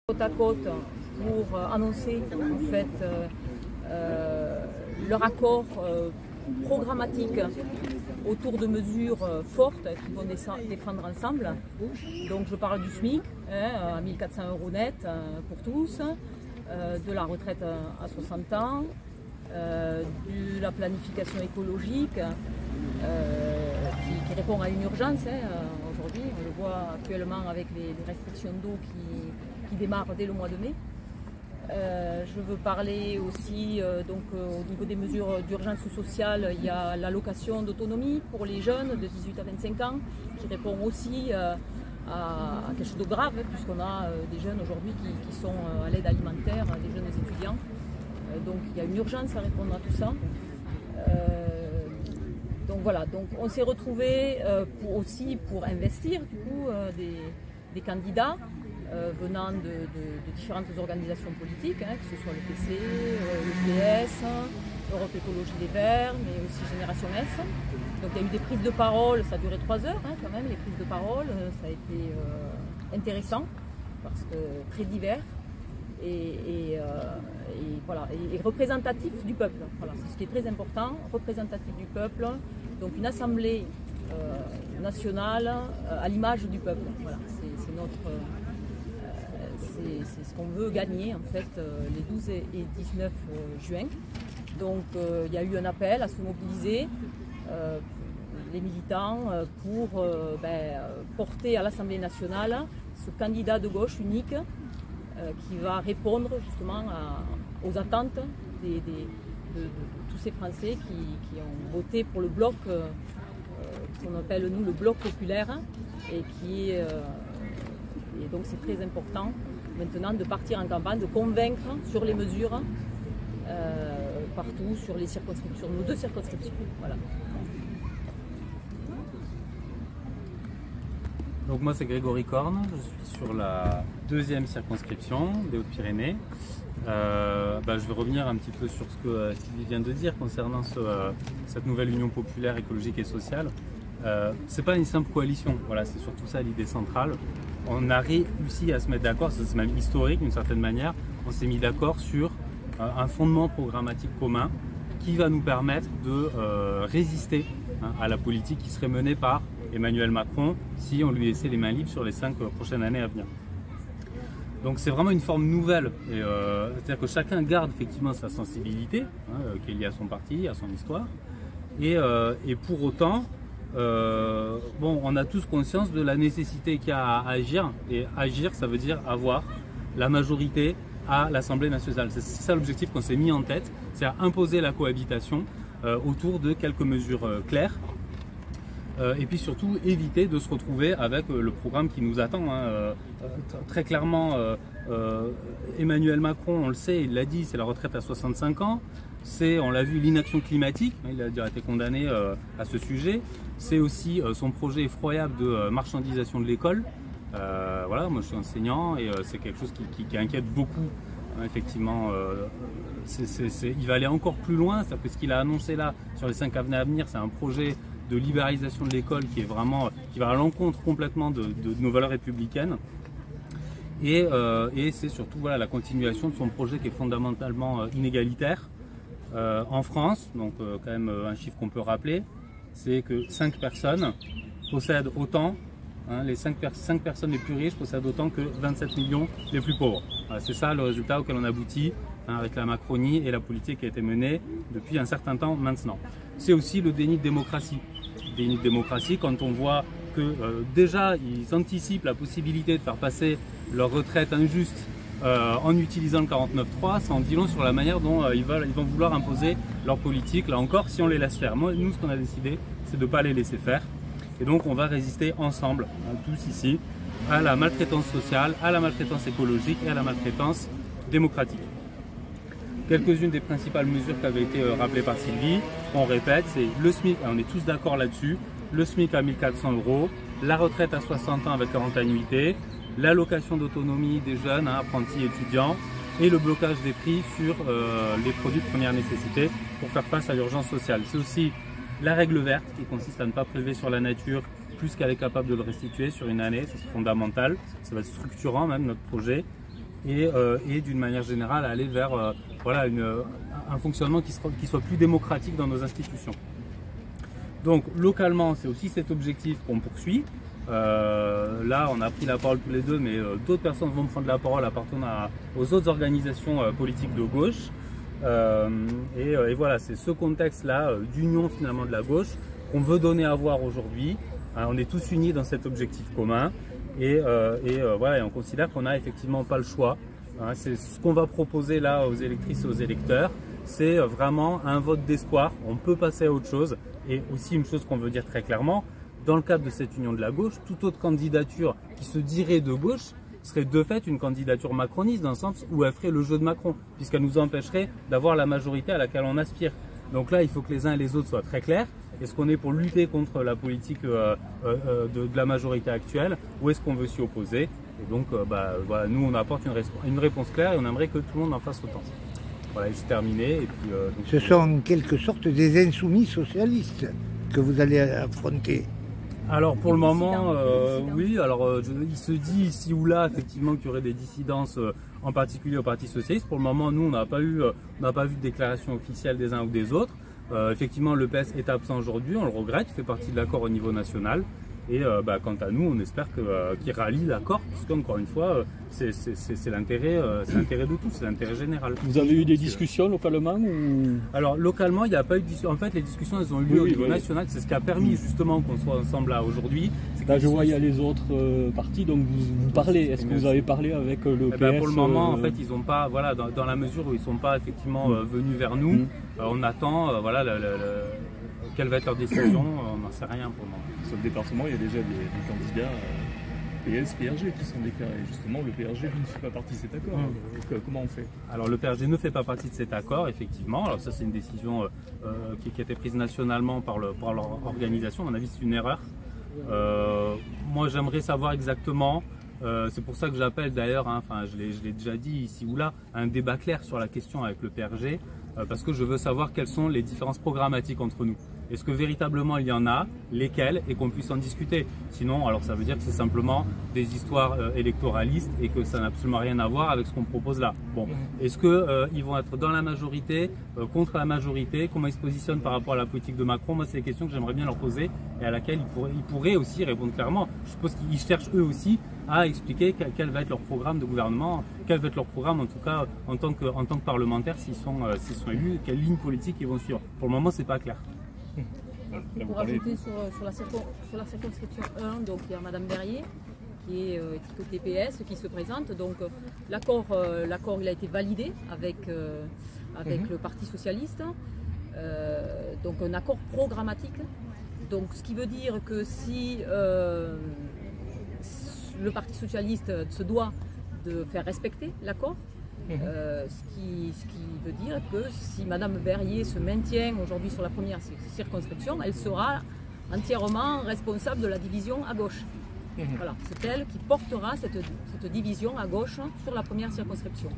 Côte à côte pour annoncer en fait leur accord programmatique autour de mesures fortes qu'ils vont défendre ensemble. Donc je parle du SMIC à 1 400 € net pour tous, de la retraite à 60 ans, de la planification écologique qui répond à une urgence aujourd'hui. On le voit actuellement avec les restrictions d'eau qui démarrent dès le mois de mai. Je veux parler aussi au niveau des mesures d'urgence sociale. Il y a l'allocation d'autonomie pour les jeunes de 18 à 25 ans qui répond aussi à quelque chose de grave, puisqu'on a des jeunes aujourd'hui qui sont à l'aide alimentaire, des jeunes étudiants. Donc il y a une urgence à répondre à tout ça. Donc voilà, donc on s'est retrouvés aussi pour investir du coup des candidats venant de différentes organisations politiques, que ce soit le PC, le PS, Europe Écologie Les Verts, mais aussi Génération S. Donc il y a eu des prises de parole, ça a duré 3 heures quand même, les prises de parole, ça a été intéressant, parce que très divers et représentatif du peuple. Voilà, c'est ce qui est très important, représentatif du peuple, donc une assemblée nationale à l'image du peuple. Voilà, c'est notre... C'est ce qu'on veut gagner en fait les 12 et 19 juin. Donc il y a eu un appel à se mobiliser, les militants, pour porter à l'Assemblée nationale ce candidat de gauche unique qui va répondre justement aux attentes de tous ces Français qui ont voté pour le bloc, qu'on appelle nous le bloc populaire, et donc c'est très important maintenant de partir en campagne, de convaincre sur les mesures partout, sur les circonscriptions, nos 2 circonscriptions. Voilà. Donc moi c'est Grégory Corne, je suis sur la 2e circonscription des Hautes-Pyrénées. Je vais revenir un petit peu sur ce que Sylvie vient de dire concernant cette nouvelle union populaire, écologique et sociale. C'est pas une simple coalition, voilà, c'est surtout ça l'idée centrale. On a réussi à se mettre d'accord, c'est même historique d'une certaine manière, on s'est mis d'accord sur un fondement programmatique commun qui va nous permettre de résister à la politique qui serait menée par Emmanuel Macron si on lui laissait les mains libres sur les 5 prochaines années à venir. Donc c'est vraiment une forme nouvelle, c'est-à-dire que chacun garde effectivement sa sensibilité, qui est liée à son parti, à son histoire, et pour autant, on a tous conscience de la nécessité qu'il y a à agir, et agir ça veut dire avoir la majorité à l'Assemblée nationale. C'est ça l'objectif qu'on s'est mis en tête, c'est à imposer la cohabitation autour de quelques mesures claires, et puis surtout éviter de se retrouver avec le programme qui nous attend. Très clairement, Emmanuel Macron, on le sait, il l'a dit, c'est la retraite à 65 ans. C'est, on l'a vu, l'inaction climatique, il a déjà été condamné à ce sujet. C'est aussi son projet effroyable de marchandisation de l'école. Voilà, moi je suis enseignant et c'est quelque chose qui inquiète beaucoup. Effectivement, il va aller encore plus loin, c'est-à-dire que ce qu'il a annoncé là sur les 5 années à venir, c'est un projet de libéralisation de l'école qui va à l'encontre complètement de nos valeurs républicaines. Et c'est surtout la continuation de son projet qui est fondamentalement inégalitaire. En France, donc quand même un chiffre qu'on peut rappeler, c'est que 5 personnes possèdent autant, les 5 personnes les plus riches possèdent autant que 27 millions les plus pauvres. Voilà, c'est ça le résultat auquel on aboutit avec la Macronie et la politique qui a été menée depuis un certain temps maintenant. C'est aussi le déni de démocratie. Déni de démocratie quand on voit que déjà ils anticipent la possibilité de faire passer leur retraite injuste en utilisant le 49.3, ça en dit long sur la manière dont ils vont vouloir imposer leur politique, là encore, si on les laisse faire. Nous, ce qu'on a décidé, c'est de ne pas les laisser faire. Et donc, on va résister ensemble, tous ici, à la maltraitance sociale, à la maltraitance écologique et à la maltraitance démocratique. Quelques-unes des principales mesures qui avaient été rappelées par Sylvie, on répète, c'est le SMIC, on est tous d'accord là-dessus, le SMIC à 1 400 €, la retraite à 60 ans avec 40 annuités, l'allocation d'autonomie des jeunes, apprentis étudiants, et le blocage des prix sur les produits de première nécessité pour faire face à l'urgence sociale. C'est aussi la règle verte qui consiste à ne pas prélever sur la nature plus qu'elle est capable de le restituer sur une année, c'est fondamental, ça va être structurant même notre projet. et d'une manière générale aller vers voilà, un fonctionnement qui soit plus démocratique dans nos institutions. Donc localement, c'est aussi cet objectif qu'on poursuit. Là, on a pris la parole tous les deux, mais d'autres personnes vont prendre la parole appartenant aux autres organisations politiques de gauche. Et voilà, c'est ce contexte-là d'union finalement de la gauche qu'on veut donner à voir aujourd'hui. On est tous unis dans cet objectif commun voilà, et on considère qu'on n'a effectivement pas le choix. C'est ce qu'on va proposer là aux électrices et aux électeurs. C'est vraiment un vote d'espoir. On peut passer à autre chose. Et aussi une chose qu'on veut dire très clairement, dans le cadre de cette union de la gauche, toute autre candidature qui se dirait de gauche serait de fait une candidature macroniste, dans le sens où elle ferait le jeu de Macron, puisqu'elle nous empêcherait d'avoir la majorité à laquelle on aspire. Donc là, il faut que les uns et les autres soient très clairs. Est-ce qu'on est pour lutter contre la politique de la majorité actuelle, ou est-ce qu'on veut s'y opposer? Et donc, voilà, nous, on apporte une réponse claire et on aimerait que tout le monde en fasse autant. Voilà, j'ai terminé. Et puis, ce sont en quelque sorte des insoumis socialistes que vous allez affronter. Alors pour le moment, oui. Alors il se dit ici ou là effectivement qu'il y aurait des dissidences, en particulier au Parti socialiste. Pour le moment, nous, on n'a pas vu de déclaration officielle des uns ou des autres. Effectivement, le PS est absent aujourd'hui, on le regrette, il fait partie de l'accord au niveau national. Et quant à nous, on espère qu'il rallie l'accord, puisque encore une fois, c'est l'intérêt de tous, c'est l'intérêt général. Vous avez eu des discussions localement ou... Alors localement, il n'y a pas eu de discussion. En fait, les discussions, elles ont eu lieu au niveau national. C'est ce qui a permis justement qu'on soit ensemble là aujourd'hui. Là, je vois, il y a les autres partis, donc vous parlez. Est-ce que vous avez parlé avec le PS? Pour le moment, en fait, ils n'ont pas, voilà, dans la mesure où ils ne sont pas effectivement venus vers nous, on attend, voilà, quelle va être leur décision, on n'en sait rien pour le moment. Sur le département, il y a déjà des candidats PS, PRG qui sont déclarés. Justement, le PRG ne fait pas partie de cet accord. Donc, comment on fait? Alors, le PRG ne fait pas partie de cet accord, effectivement. Alors ça, c'est une décision qui a été prise nationalement par leur organisation. À mon avis, c'est une erreur. Moi, j'aimerais savoir exactement. C'est pour ça que j'appelle d'ailleurs, je l'ai déjà dit ici ou là, un débat clair sur la question avec le PRG, parce que je veux savoir quelles sont les différences programmatiques entre nous. Est-ce que véritablement il y en a, lesquelles, et qu'on puisse en discuter? Sinon, alors ça veut dire que c'est simplement des histoires électoralistes et que ça n'a absolument rien à voir avec ce qu'on propose là. Bon, est-ce qu'ils vont être dans la majorité, contre la majorité? Comment ils se positionnent par rapport à la politique de Macron? Moi, c'est des questions que j'aimerais bien leur poser et à laquelles ils pourraient aussi répondre clairement. Je suppose qu'ils cherchent eux aussi à expliquer quel va être leur programme de gouvernement, quel va être leur programme en tout cas en tant que parlementaires s'ils sont élus, quelle ligne politique ils vont suivre. Pour le moment, c'est pas clair. Pour ajouter sur la circonscription 1, donc il y a Madame Berrier qui est côté PS qui se présente. Donc l'accord il a été validé avec le Parti socialiste, donc un accord programmatique. Donc ce qui veut dire que si le Parti socialiste se doit de faire respecter l'accord, ce qui veut dire que si Madame Berrier se maintient aujourd'hui sur la première circonscription, elle sera entièrement responsable de la division à gauche. Voilà, c'est elle qui portera cette division à gauche sur la première circonscription.